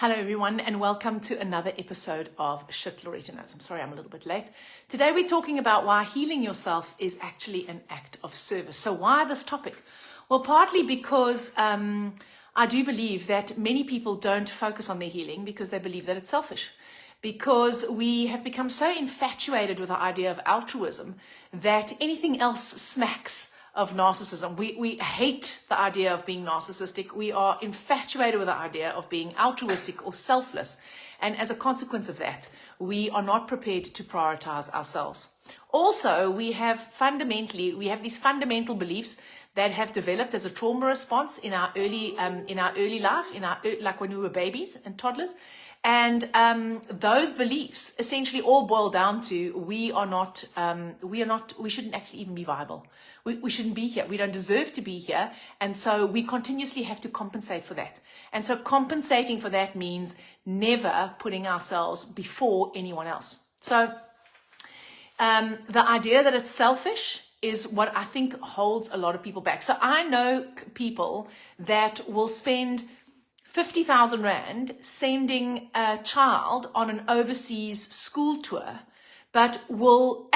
Hello everyone and welcome to another episode of Shit Loretta Knows. I'm sorry I'm a little bit late. Today we're talking about why healing yourself is actually an act of service. So why this topic? Well, partly because I do believe that many people don't focus on their healing because they believe that it's selfish. Because we have become so infatuated with the idea of altruism that anything else smacks of narcissism. We hate the idea of being narcissistic. We are infatuated with the idea of being altruistic or selfless. And as a consequence of that, we are not prepared to prioritize ourselves. Also, we have these fundamental beliefs that have developed as a trauma response in our early life, like when we were babies and toddlers. And those beliefs essentially all boil down to we shouldn't actually even be viable. We shouldn't be here. We don't deserve to be here. And so we continuously have to compensate for that. And so compensating for that means never putting ourselves before anyone else. So the idea that it's selfish is what I think holds a lot of people back. So I know people that will spend 50,000 Rand sending a child on an overseas school tour, but would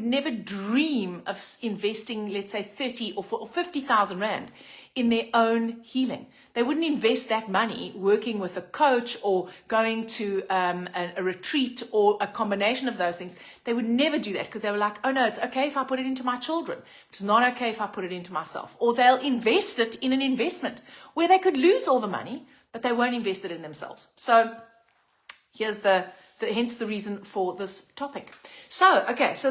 never dream of investing, let's say 30 or 50,000 Rand in their own healing. They wouldn't invest that money working with a coach or going to a retreat or a combination of those things. They would never do that because they were like, oh no, it's okay if I put it into my children. It's not okay if I put it into myself. Or they'll invest it in an investment where they could lose all the money, but they won't invest it in themselves. So here's hence the reason for this topic. So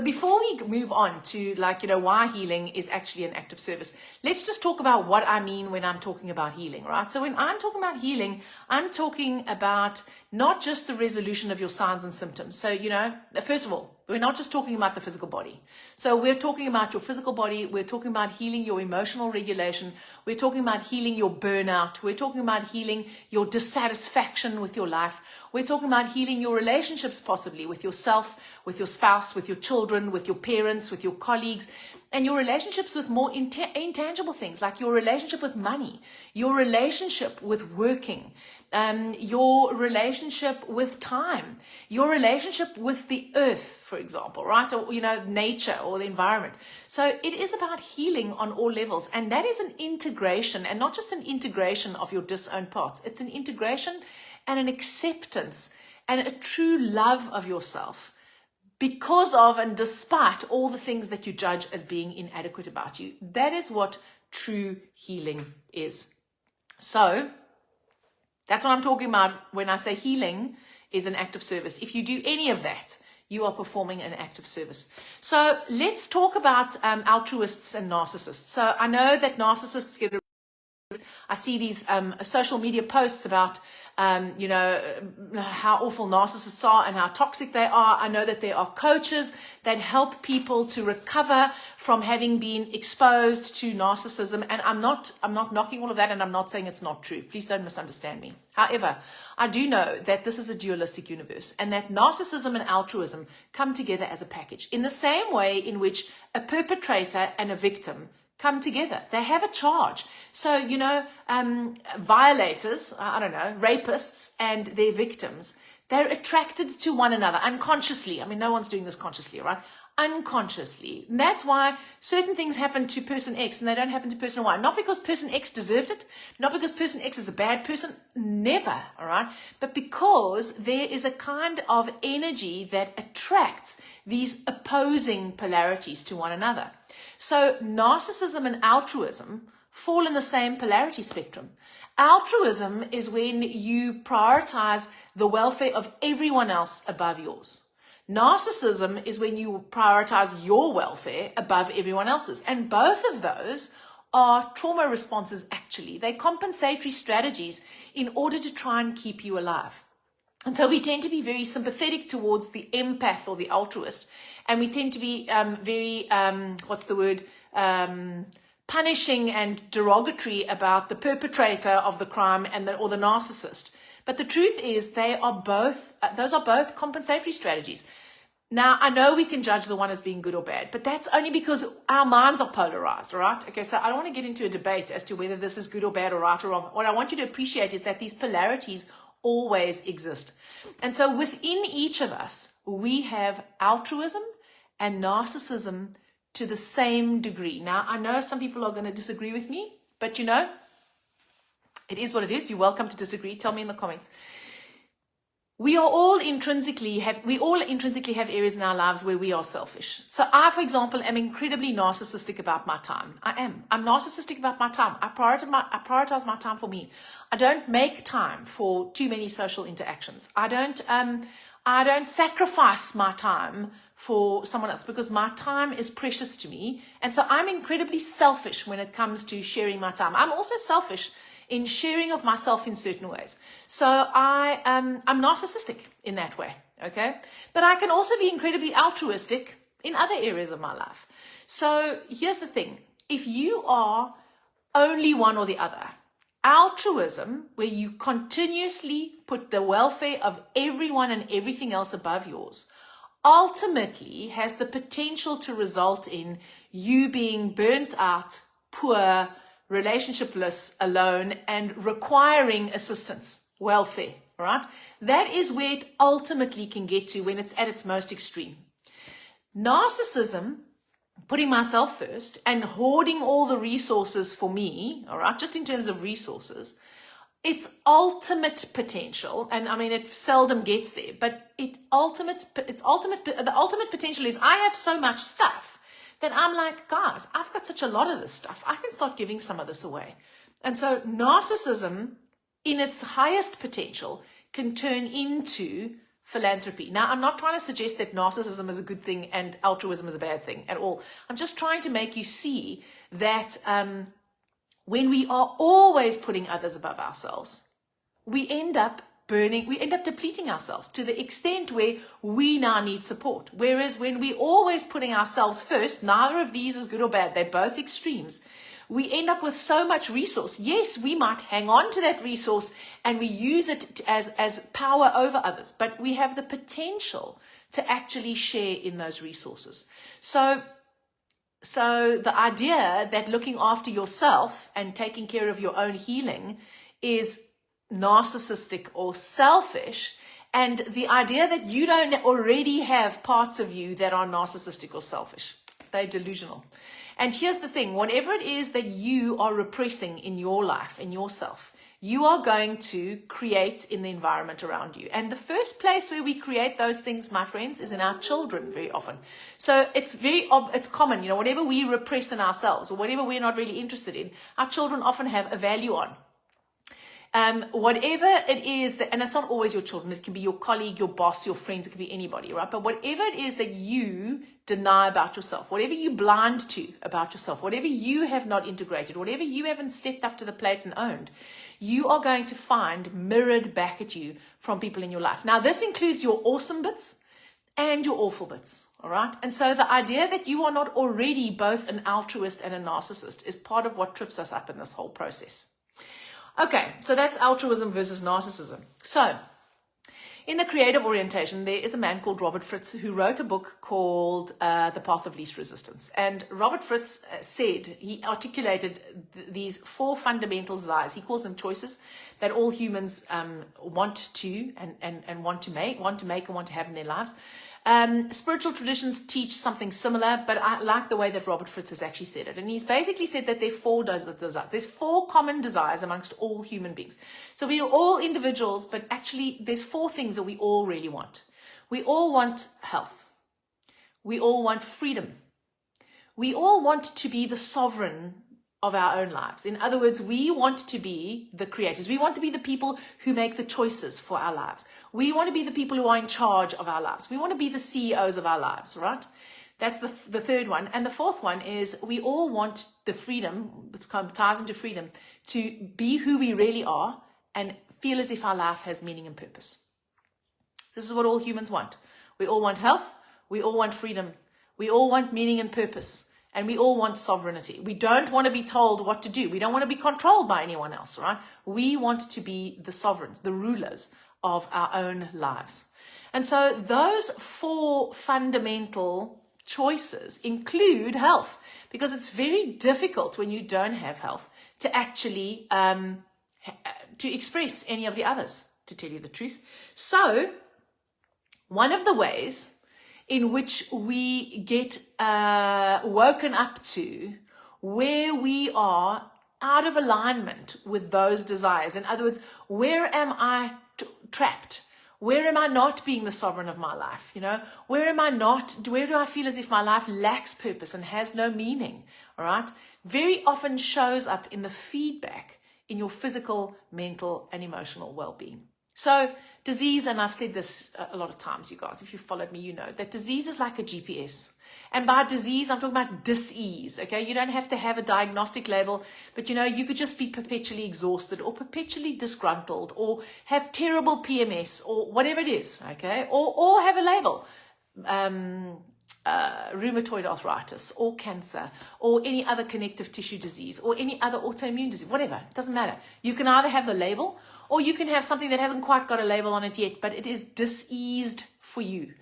before we move on to why healing is actually an act of service, let's just talk about what I mean when I'm talking about healing, right? So when I'm talking about healing, I'm talking about not just the resolution of your signs and symptoms. So, first of all, we're not just talking about the physical body. So we're talking about your physical body. We're talking about healing your emotional regulation. We're talking about healing your burnout. We're talking about healing your dissatisfaction with your life. We're talking about healing your relationships, possibly with yourself, with your spouse, with your children, with your parents, with your colleagues, and your relationships with more intangible things like your relationship with money, your relationship with working, your relationship with time, your relationship with the earth, for example, right? Or, nature or the environment. So it is about healing on all levels. And that is an integration, and not just an integration of your disowned parts. It's an integration and an acceptance and a true love of yourself because of and despite all the things that you judge as being inadequate about you. That is what true healing is. So that's what I'm talking about when I say healing is an act of service. If you do any of that, you are performing an act of service. So let's talk about altruists and narcissists. So I know that narcissists I see these social media posts about how awful narcissists are and how toxic they are. I know that there are coaches that help people to recover from having been exposed to narcissism. And I'm not knocking all of that, and I'm not saying it's not true. Please don't misunderstand me. However, I do know that this is a dualistic universe and that narcissism and altruism come together as a package in the same way in which a perpetrator and a victim come together. They have a charge. So, violators, rapists and their victims, they're attracted to one another unconsciously. I mean, no one's doing this consciously, right? Unconsciously. And that's why certain things happen to person X and they don't happen to person Y. Not because person X deserved it, not because person X is a bad person, never, all right? But because there is a kind of energy that attracts these opposing polarities to one another. So narcissism and altruism fall in the same polarity spectrum. Altruism is when you prioritize the welfare of everyone else above yours. Narcissism is when you prioritize your welfare above everyone else's. And both of those are trauma responses, actually. They're compensatory strategies in order to try and keep you alive. And so we tend to be very sympathetic towards the empath or the altruist. And we tend to be very, punishing and derogatory about the perpetrator of the crime or the narcissist. But the truth is those are both compensatory strategies. Now, I know we can judge the one as being good or bad, but that's only because our minds are polarized, all right? Okay, so I don't want to get into a debate as to whether this is good or bad or right or wrong. What I want you to appreciate is that these polarities always exist. And so within each of us, we have altruism and narcissism to the same degree. Now, I know some people are going to disagree with me, but you know, it is what it is. You're welcome to disagree. Tell me in the comments. We all intrinsically have areas in our lives where we are selfish. So I, for example, am incredibly narcissistic about my time. I'm narcissistic about my time. I prioritize my time for me. I don't make time for too many social interactions. I don't sacrifice my time for someone else because my time is precious to me. And so I'm incredibly selfish when it comes to sharing my time. I'm also selfish in sharing of myself in certain ways. So I'm narcissistic in that way, okay? But I can also be incredibly altruistic in other areas of my life. So here's the thing. If you are only one or the other, altruism, where you continuously put the welfare of everyone and everything else above yours, ultimately has the potential to result in you being burnt out, poor, relationshipless, alone, and requiring assistance, welfare, right? That is where it ultimately can get to when it's at its most extreme. Narcissism, putting myself first and hoarding all the resources for me, all right, just in terms of resources, its ultimate potential, and I mean, it seldom gets there, but the ultimate potential is I have so much stuff that I'm like, guys, I've got such a lot of this stuff. I can start giving some of this away. And so narcissism, in its highest potential, can turn into philanthropy. Now, I'm not trying to suggest that narcissism is a good thing and altruism is a bad thing at all. I'm just trying to make you see that when we are always putting others above ourselves, we end up depleting ourselves to the extent where we now need support. Whereas when we're always putting ourselves first, neither of these is good or bad, they're both extremes, we end up with so much resource. Yes, we might hang on to that resource and we use it as power over others, but we have the potential to actually share in those resources. So the idea that looking after yourself and taking care of your own healing is narcissistic or selfish, and the idea that you don't already have parts of you that are narcissistic or selfish, they're delusional. And here's the thing, whatever it is that you are repressing in your life, in yourself, you are going to create in the environment around you. And the first place where we create those things, my friends, is in our children very often. So it's common, whatever we repress in ourselves or whatever we're not really interested in, our children often have a value on. Whatever it is that, and it's not always your children, it can be your colleague, your boss, your friends, it can be anybody, right? But whatever it is that you deny about yourself, whatever you blind to about yourself, whatever you have not integrated, whatever you haven't stepped up to the plate and owned, you are going to find mirrored back at you from people in your life. Now, this includes your awesome bits and your awful bits, all right? And so the idea that you are not already both an altruist and a narcissist is part of what trips us up in this whole process. Okay, so that's altruism versus narcissism. So, in the creative orientation, there is a man called Robert Fritz who wrote a book called The Path of Least Resistance. And Robert Fritz he articulated these four fundamental desires. He calls them choices that all humans want to and want to make and want to have in their lives. Spiritual traditions teach something similar, but I like the way that Robert Fritz has actually said it. And he's basically said that there are four desires. There's four common desires amongst all human beings. So we are all individuals, but actually there's four things that we all really want. We all want health. We all want freedom. We all want to be the sovereign of our own lives. In other words, we want to be the creators. We want to be the people who make the choices for our lives. We want to be the people who are in charge of our lives. We want to be the CEOs of our lives, right? That's the third one. And the fourth one is we all want the freedom, which ties into freedom, to be who we really are and feel as if our life has meaning and purpose. This is what all humans want. We all want health. We all want freedom. We all want meaning and purpose. And we all want sovereignty. We don't want to be told what to do. We don't want to be controlled by anyone else, right? We want to be the sovereigns, the rulers of our own lives. And so those 4 fundamental choices include health, because it's very difficult when you don't have health to actually to express any of the others, to tell you the truth. So one of the ways in which we get woken up to where we are out of alignment with those desires, in other words, where am I trapped? Where am I not being the sovereign of my life? You know, where do I feel as if my life lacks purpose and has no meaning? All right. Very often shows up in the feedback in your physical, mental, and emotional well-being. So disease, and I've said this a lot of times, you guys, if you've followed me, you know that disease is like a GPS. And by disease, I'm talking about dis-ease, okay? You don't have to have a diagnostic label, but you know, you could just be perpetually exhausted or perpetually disgruntled or have terrible PMS or whatever it is, okay? Or have a label, rheumatoid arthritis or cancer or any other connective tissue disease or any other autoimmune disease, whatever, it doesn't matter. You can either have the label or you can have something that hasn't quite got a label on it yet, but it is diseased for you.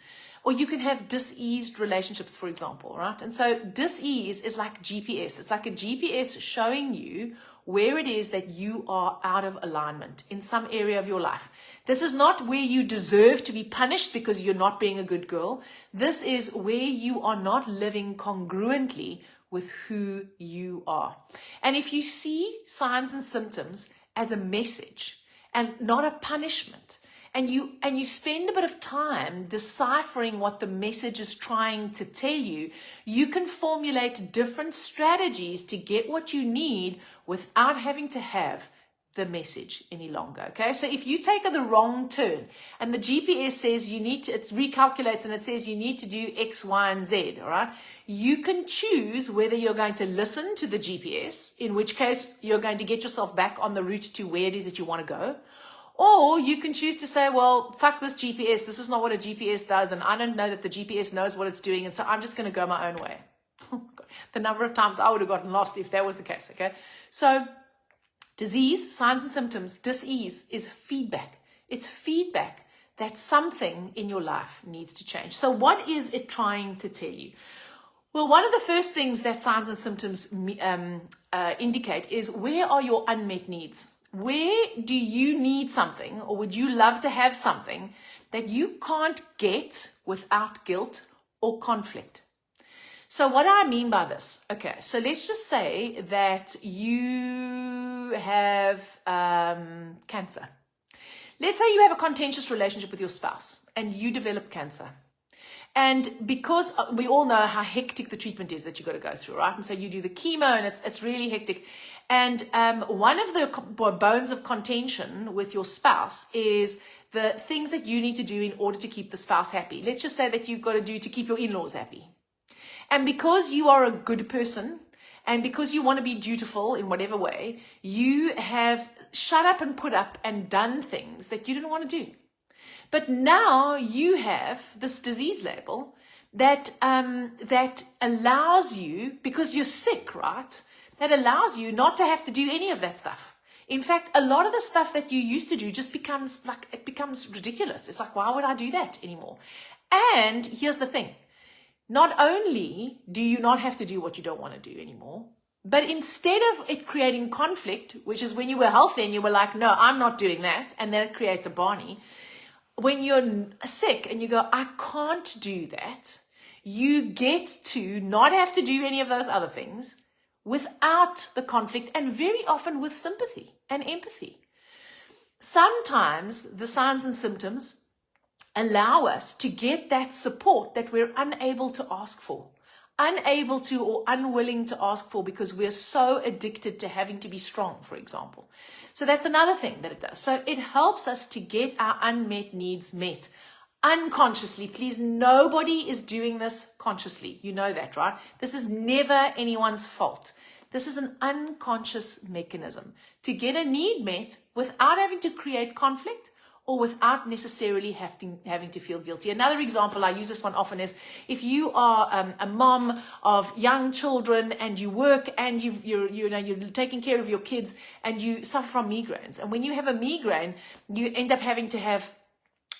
Or you can have diseased relationships, for example, right? And so disease is like GPS. It's like a GPS showing you where it is that you are out of alignment in some area of your life. This is not where you deserve to be punished because you're not being a good girl. This is where you are not living congruently with who you are. And if you see signs and symptoms as a message and not a punishment, and you spend a bit of time deciphering what the message is trying to tell you, you can formulate different strategies to get what you need without having to have the message any longer. Okay, so if you take the wrong turn and the GPS says it recalculates and it says you need to do X, Y, and Z, all right, you can choose whether you're going to listen to the GPS, in which case you're going to get yourself back on the route to where it is that you want to go. Or you can choose to say, well, fuck this GPS. This is not what a GPS does. And I don't know that the GPS knows what it's doing. And so I'm just going to go my own way. The number of times I would have gotten lost if that was the case. Okay. So disease, signs and symptoms, dis-ease is feedback. It's feedback that something in your life needs to change. So what is it trying to tell you? Well, one of the first things that signs and symptoms indicate is, where are your unmet needs? Where do you need something, or would you love to have something that you can't get without guilt or conflict? So what do I mean by this? Okay, so let's just say that you have cancer. Let's say you have a contentious relationship with your spouse and you develop cancer. And because we all know how hectic the treatment is that you've got to go through, right? And so you do the chemo and it's really hectic. And one of the bones of contention with your spouse is the things that you need to do in order to keep the spouse happy. Let's just say that you've got to do to keep your in-laws happy. And because you are a good person and because you want to be dutiful in whatever way, you have shut up and put up and done things that you didn't want to do. But now you have this disease label that allows you, because you're sick, right? That allows you not to have to do any of that stuff. In fact, a lot of the stuff that you used to do just becomes ridiculous. It's like, why would I do that anymore? And here's the thing. Not only do you not have to do what you don't want to do anymore, but instead of it creating conflict, which is when you were healthy and you were like, no, I'm not doing that, and then it creates a Barney. When you're sick and you go, I can't do that, you get to not have to do any of those other things without the conflict, and very often with sympathy and empathy. Sometimes the signs and symptoms allow us to get that support that we're unable to ask for, unable to or unwilling to ask for because we're so addicted to having to be strong, for example. So that's another thing that it does. So it helps us to get our unmet needs met unconsciously. Please, nobody is doing this consciously. You know that, right? This is never anyone's fault. This is an unconscious mechanism to get a need met without having to create conflict or without necessarily having to feel guilty. Another example, I use this one often, is if you are a mom of young children and you work and you're taking care of your kids and you suffer from migraines. And when you have a migraine, you end up having to have,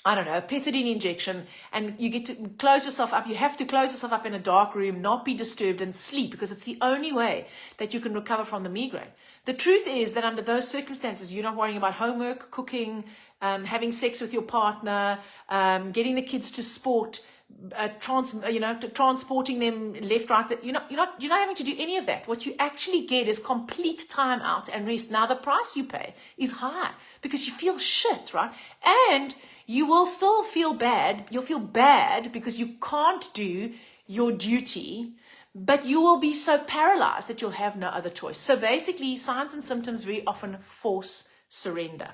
I don't know, a pethidine injection, and you get to close yourself up. You have to close yourself up in a dark room, not be disturbed, and sleep, because it's the only way that you can recover from the migraine. The truth is that under those circumstances, you're not worrying about homework, cooking, having sex with your partner, getting the kids to sport, transporting them left, right. You're not having to do any of that. What you actually get is complete time out and rest. Now, the price you pay is high because you feel shit, right? And you will still feel bad. You'll feel bad because you can't do your duty, but you will be so paralyzed that you'll have no other choice. So basically, signs and symptoms very often force surrender.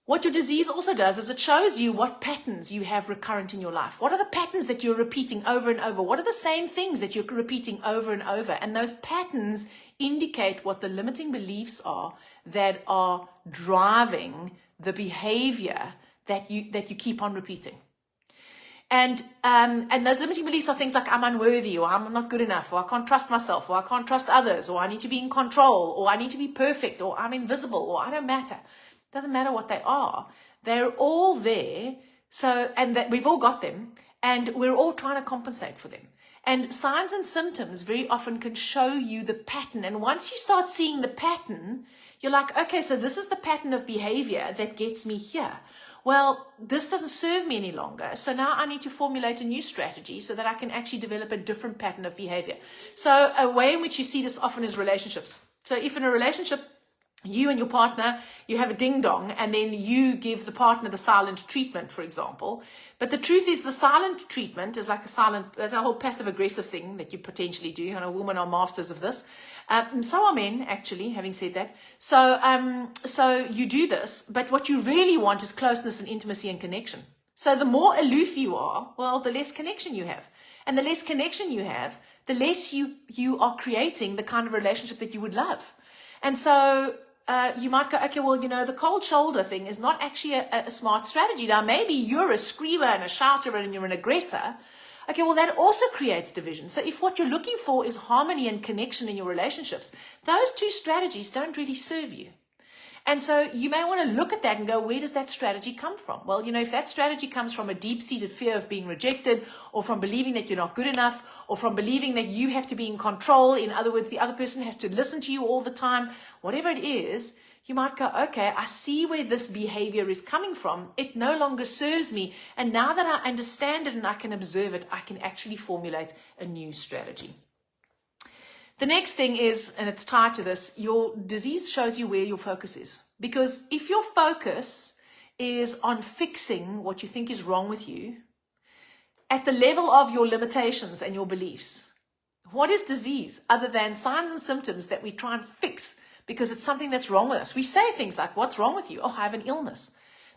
What your disease also does is it shows you what patterns you have recurrent in your life. What are the patterns that you're repeating over and over? What are the same things that you're repeating over and over? And those patterns indicate what the limiting beliefs are that are driving the behavior that you keep on repeating. And those limiting beliefs are things like I'm unworthy, or I'm not good enough, or I can't trust myself, or I can't trust others, or I need to be in control, or I need to be perfect, or I'm invisible, or I don't matter. It doesn't matter what they are. They're all there. So, and that we've all got them, and we're all trying to compensate for them. And signs and symptoms very often can show you the pattern. And once you start seeing the pattern, you're like, okay, so this is the pattern of behavior that gets me here. Well, this doesn't serve me any longer. So now I need to formulate a new strategy so that I can actually develop a different pattern of behavior. So a way in which you see this often is relationships. So if in a relationship, you and your partner, you have a ding-dong, and then you give the partner the silent treatment, for example. But the truth is the silent treatment is like a whole passive-aggressive thing that you potentially do. And women are masters of this. So are men, actually, having said that. So you do this, but what you really want is closeness and intimacy and connection. So the more aloof you are, well, the less connection you have. And the less connection you have, the less you are creating the kind of relationship that you would love. And so you might go, okay, well, the cold shoulder thing is not actually a smart strategy. Now, maybe you're a screamer and a shouter and you're an aggressor. Okay, well, that also creates division. So if what you're looking for is harmony and connection in your relationships, those two strategies don't really serve you. And so you may want to look at that and go, where does that strategy come from? Well, if that strategy comes from a deep-seated fear of being rejected, or from believing that you're not good enough, or from believing that you have to be in control, in other words, the other person has to listen to you all the time, whatever it is, you might go, okay, I see where this behavior is coming from. It no longer serves me. And now that I understand it and I can observe it, I can actually formulate a new strategy. The next thing is, and it's tied to this, your disease shows you where your focus is. Because if your focus is on fixing what you think is wrong with you, at the level of your limitations and your beliefs, what is disease other than signs and symptoms that we try and fix because it's something that's wrong with us? We say things like, what's wrong with you? Oh, I have an illness.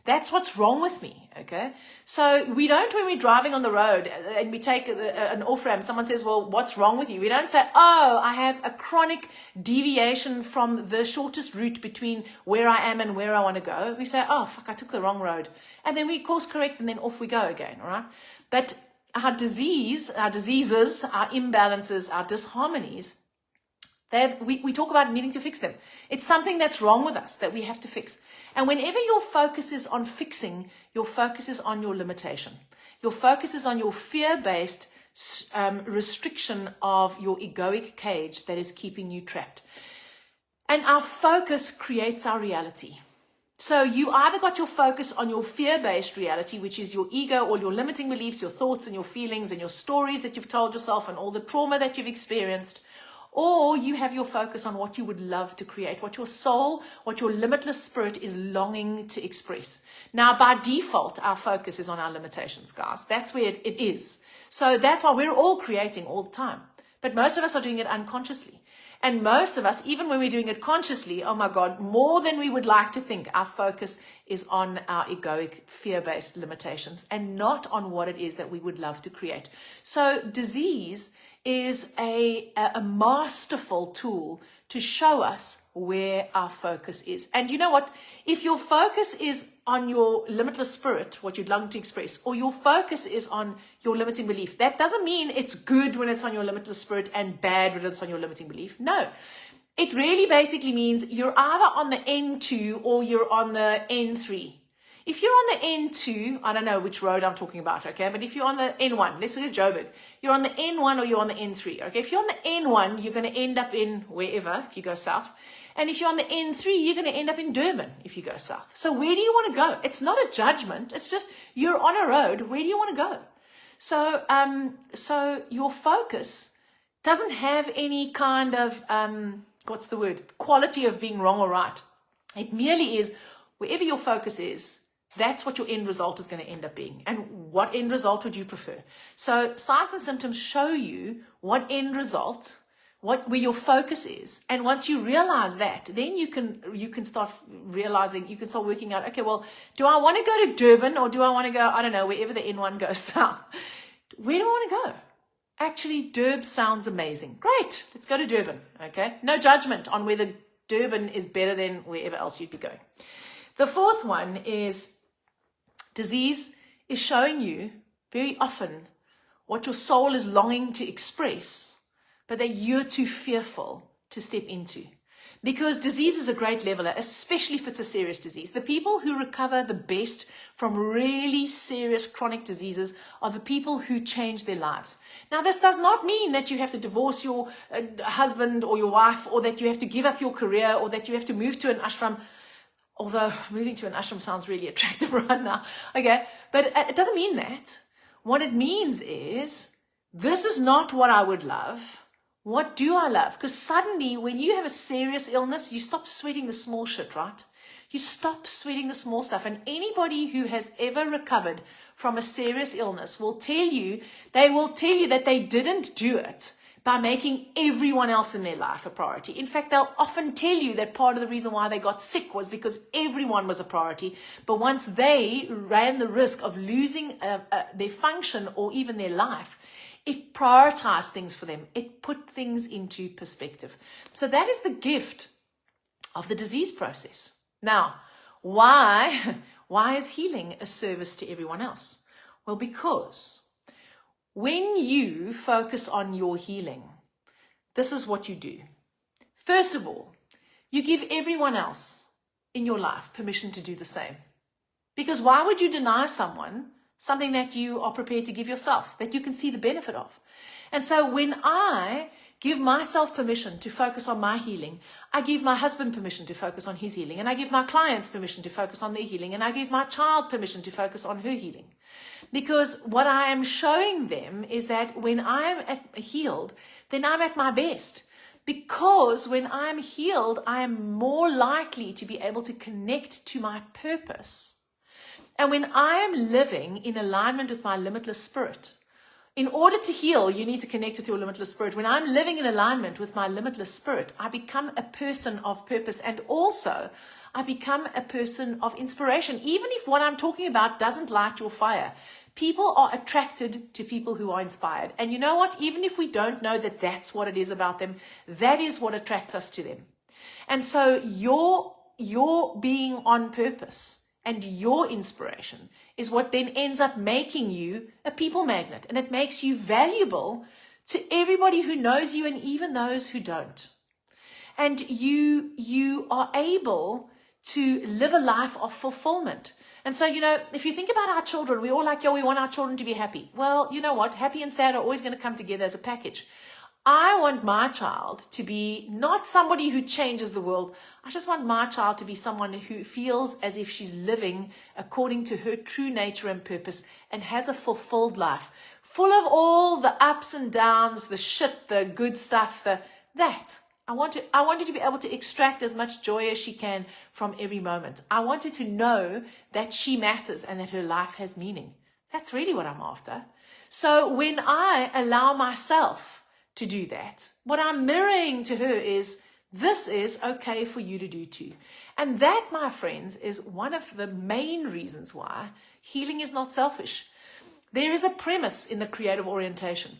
That's what's wrong with me, okay? So we don't, when we're driving on the road and we take an off-ramp, someone says, well, what's wrong with you? We don't say, oh, I have a chronic deviation from the shortest route between where I am and where I want to go. We say, oh, fuck, I took the wrong road. And then we course correct and then off we go again, all right? But our diseases, our imbalances, our disharmonies, we talk about needing to fix them. It's something that's wrong with us that we have to fix. And whenever your focus is on fixing, your focus is on your limitation. Your focus is on your fear-based restriction of your egoic cage that is keeping you trapped. And our focus creates our reality. So you either got your focus on your fear-based reality, which is your ego, all your limiting beliefs, your thoughts and your feelings and your stories that you've told yourself and all the trauma that you've experienced, or you have your focus on what you would love to create, what your soul, what your limitless spirit is longing to express. Now, by default, our focus is on our limitations, guys. That's where it is. So that's why we're all creating all the time. But most of us are doing it unconsciously. And most of us, even when we're doing it consciously, oh my God, more than we would like to think, our focus is on our egoic, fear-based limitations and not on what it is that we would love to create. So disease is a masterful tool to show us where our focus is. And you know what? If your focus is on your limitless spirit, what you'd long to express, or your focus is on your limiting belief, that doesn't mean it's good when it's on your limitless spirit and bad when it's on your limiting belief. No. It really basically means you're either on the N2 or you're on the N3. If you're on the N2, I don't know which road I'm talking about, okay? But if you're on the N1, let's look at Joburg. You're on the N1 or you're on the N3, okay? If you're on the N1, you're going to end up in wherever, if you go south. And if you're on the N3, you're going to end up in Durban, if you go south. So where do you want to go? It's not a judgment. It's just you're on a road. Where do you want to go? So your focus doesn't have any kind of, what's the word? Quality of being wrong or right. It merely is wherever your focus is, that's what your end result is going to end up being. And what end result would you prefer? So signs and symptoms show you what end result, where your focus is. And once you realize that, then you can start realizing, you can start working out, okay, well, do I want to go to Durban or do I want to go, I don't know, wherever the N1 goes south? Where do I want to go? Actually, Durban sounds amazing. Great, let's go to Durban, okay? No judgment on whether Durban is better than wherever else you'd be going. The fourth one is disease is showing you very often what your soul is longing to express, but that you're too fearful to step into. Because disease is a great leveler, especially if it's a serious disease. The people who recover the best from really serious chronic diseases are the people who change their lives. Now, this does not mean that you have to divorce your husband or your wife, or that you have to give up your career, or that you have to move to an ashram. Although moving to an ashram sounds really attractive right now. Okay, but it doesn't mean that. What it means is, this is not what I would love. What do I love? Because suddenly, when you have a serious illness, you stop sweating the small shit, right? You stop sweating the small stuff. And anybody who has ever recovered from a serious illness will tell you that they didn't do it by making everyone else in their life a priority. In fact, they'll often tell you that part of the reason why they got sick was because everyone was a priority. But once they ran the risk of losing their function or even their life, it prioritized things for them. It put things into perspective. So that is the gift of the disease process. Now, why is healing a service to everyone else? Well, because when you focus on your healing, this is what you do. First of all, you give everyone else in your life permission to do the same. Because why would you deny someone something that you are prepared to give yourself, that you can see the benefit of? And so when I give myself permission to focus on my healing, I give my husband permission to focus on his healing, and I give my clients permission to focus on their healing, and I give my child permission to focus on her healing. Because what I am showing them is that when I'm healed, then I'm at my best. Because when I'm healed, I am more likely to be able to connect to my purpose. And when I am living in alignment with my limitless spirit, in order to heal, you need to connect with your limitless spirit. When I'm living in alignment with my limitless spirit, I become a person of purpose, and also I become a person of inspiration. Even if what I'm talking about doesn't light your fire, people are attracted to people who are inspired. And you know what? Even if we don't know that that's what it is about them, that is what attracts us to them. And so your being on purpose and your inspiration is what then ends up making you a people magnet. And it makes you valuable to everybody who knows you and even those who don't. And you are able to live a life of fulfillment. And so, if you think about our children, we all like, we want our children to be happy. Well, you know what? Happy and sad are always going to come together as a package. I want my child to be not somebody who changes the world. I just want my child to be someone who feels as if she's living according to her true nature and purpose and has a fulfilled life, full of all the ups and downs, the shit, the good stuff, that. I want her to be able to extract as much joy as she can from every moment. I want her to know that she matters and that her life has meaning. That's really what I'm after. So when I allow myself to do that, what I'm mirroring to her is, this is okay for you to do too. And that, my friends, is one of the main reasons why healing is not selfish. There is a premise in the creative orientation.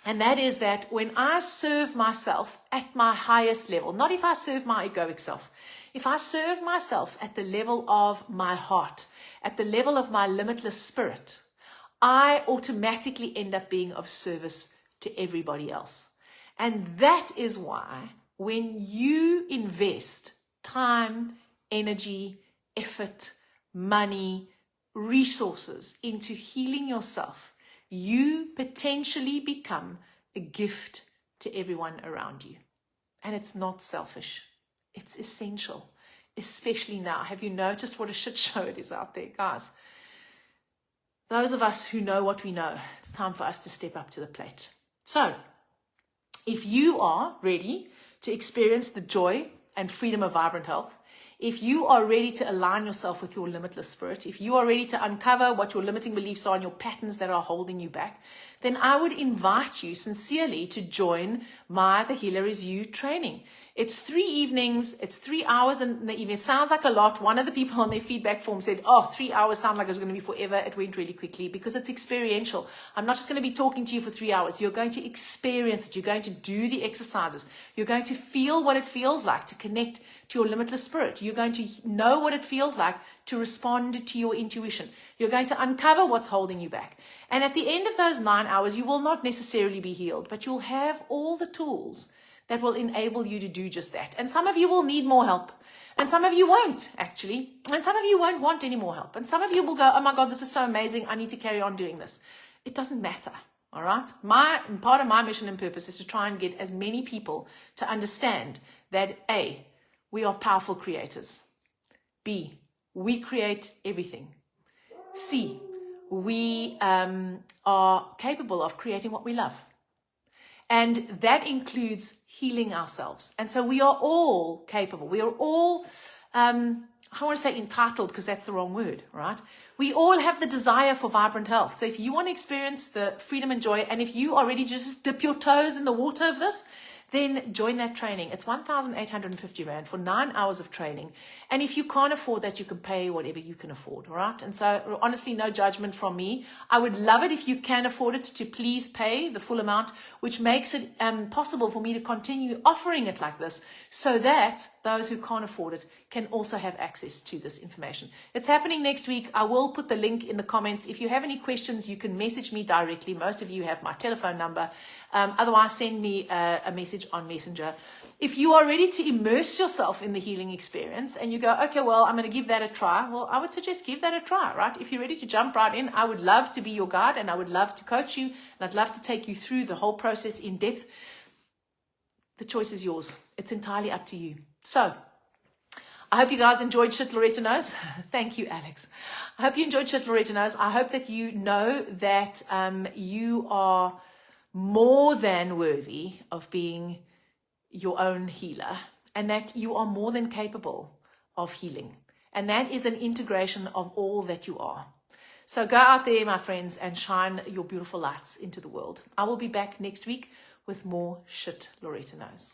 And that is that when I serve myself at my highest level, not if I serve my egoic self, if I serve myself at the level of my heart, at the level of my limitless spirit, I automatically end up being of service to everybody else. And that is why when you invest time, energy, effort, money, resources into healing yourself, you potentially become a gift to everyone around you. And it's not selfish. It's essential, especially now. Have you noticed what a shit show it is out there, guys? Those of us who know what we know, it's time for us to step up to the plate. So, if you are ready to experience the joy and freedom of vibrant health, if you are ready to align yourself with your limitless spirit, if you are ready to uncover what your limiting beliefs are and your patterns that are holding you back, then I would invite you sincerely to join my The Healer Is You training. It's 3 evenings, it's 3 hours in the evening. It sounds like a lot. One of the people on their feedback form said, 3 hours sound like it was going to be forever. It went really quickly because it's experiential. I'm not just going to be talking to you for 3 hours. You're going to experience it. You're going to do the exercises. You're going to feel what it feels like to connect to your limitless spirit. You're going to know what it feels like to respond to your intuition. You're going to uncover what's holding you back. And at the end of those 9 hours, you will not necessarily be healed, but you'll have all the tools that will enable you to do just that. And some of you will need more help. And some of you won't, actually. And some of you won't want any more help. And some of you will go, oh my God, this is so amazing. I need to carry on doing this. It doesn't matter. All right. Part of my mission and purpose is to try and get as many people to understand that A, we are powerful creators. B, we create everything. C, we are capable of creating what we love. And that includes healing ourselves. And so we are all capable. We are all, I want to say entitled because that's the wrong word, right? We all have the desire for vibrant health. So if you want to experience the freedom and joy, and if you are ready to just dip your toes in the water of this, then join that training. It's 1,850 Rand for 9 hours of training. And if you can't afford that, you can pay whatever you can afford, all right? And so honestly, no judgment from me. I would love it if you can afford it to please pay the full amount, which makes it possible for me to continue offering it like this so that those who can't afford it can also have access to this information. It's happening next week. I will put the link in the comments. If you have any questions, you can message me directly. Most of you have my telephone number. Otherwise, send me a message on Messenger. If you are ready to immerse yourself in the healing experience and you go, okay, well, I'm going to give that a try. Well, I would suggest give that a try, right? If you're ready to jump right in, I would love to be your guide and I would love to coach you and I'd love to take you through the whole process in depth. The choice is yours. It's entirely up to you. So I hope you guys enjoyed Shit Loretta Knows. Thank you, Alex. I hope you enjoyed Shit Loretta Knows. I hope that you know that you are more than worthy of being your own healer and that you are more than capable of healing. And that is an integration of all that you are. So go out there, my friends, and shine your beautiful lights into the world. I will be back next week with more Shit Loretta Knows.